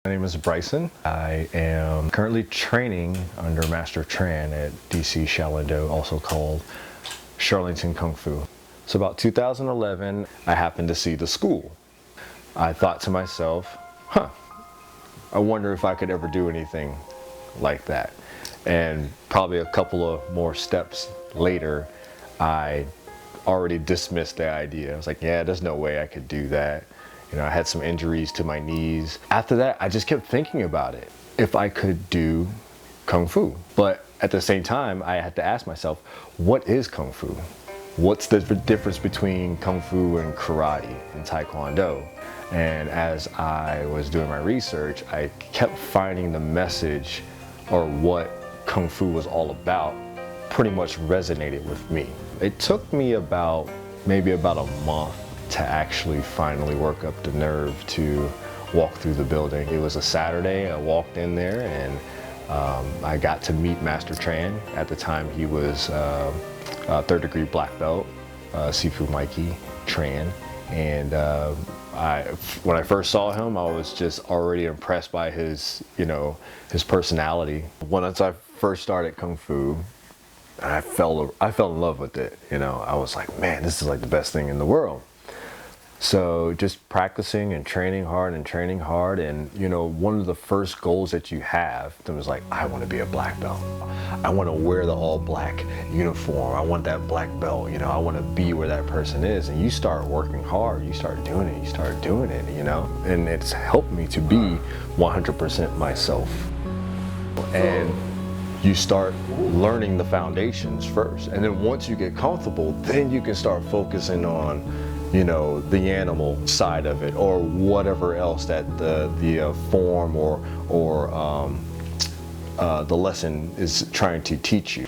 My name is Bryson. I am currently training under Master Tran at DC Shaolin Do, also called Shaolin Kungfu. So about 2011, I happened to see the school. I thought to myself, I wonder if I could ever do anything like that. And probably a couple of more steps later, I already dismissed the idea. I was like, yeah, there's no way I could do that. You know, I had some injuries to my knees. After that, I just kept thinking about it. If I could do Kung Fu. But at the same time, I had to ask myself, what is Kung Fu? What's the difference between Kung Fu and karate and Taekwondo? And as I was doing my research, I kept finding the message or what Kung Fu was all about pretty much resonated with me. It took me maybe about a month to actually finally work up the nerve to walk through the building. It was a Saturday. I walked in there and I got to meet Master Tran. At the time he was third degree black belt, Sifu Mikey Tran. And when I first saw him, I was just already impressed by his personality. Once I first started Kung Fu, I fell in love with it. I was like, man, this is like the best thing in the world. So just practicing and training hard and one of the first goals that you have was like, I want to be a black belt. I want to wear the all black uniform. I want that black belt. I want to be where that person is. And you start working hard, you start doing it, and it's helped me to be 100% myself. And you start learning the foundations first. And then once you get comfortable, then you can start focusing on the animal side of it, or whatever else that the form or the lesson is trying to teach you.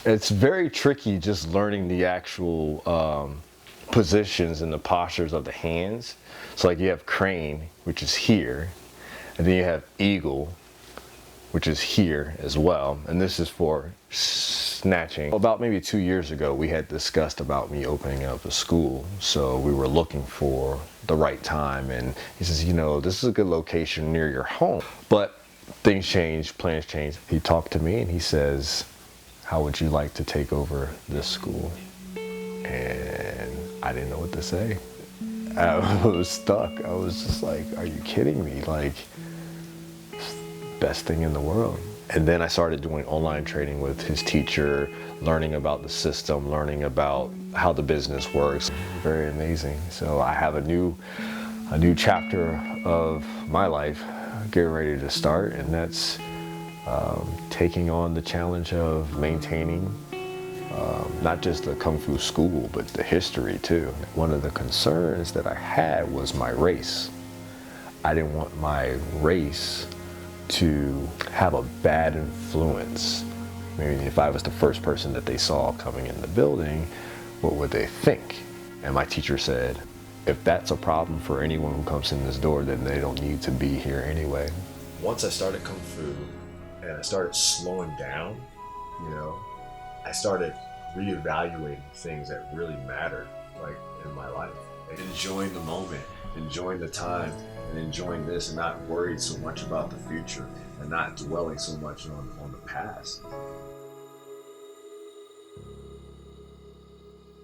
It's very tricky just learning the actual positions and the postures of the hands. So like you have crane, which is here, and then you have eagle, which is here as well, and this is for snatching. About maybe 2 years ago, we had discussed about me opening up a school, so we were looking for the right time, and he says, this is a good location near your home. But things change, plans change. He talked to me and he says, how would you like to take over this school? And I didn't know what to say. I was stuck. I was just like, are you kidding me? Like, best thing in the world. And then I started doing online training with his teacher, learning about the system, learning about how the business works. Very amazing. So I have a new chapter of my life getting ready to start, and that's taking on the challenge of maintaining not just the Kung Fu school, but the history too. One of the concerns that I had was my race. I didn't want my race to have a bad influence. Maybe if I was the first person that they saw coming in the building, what would they think? And my teacher said, if that's a problem for anyone who comes in this door, then they don't need to be here anyway. Once I started Kung Fu and I started slowing down, I started reevaluating things that really mattered, like in my life. Enjoying the moment, enjoying the time, and enjoying this, and not worried so much about the future, and not dwelling so much on the past.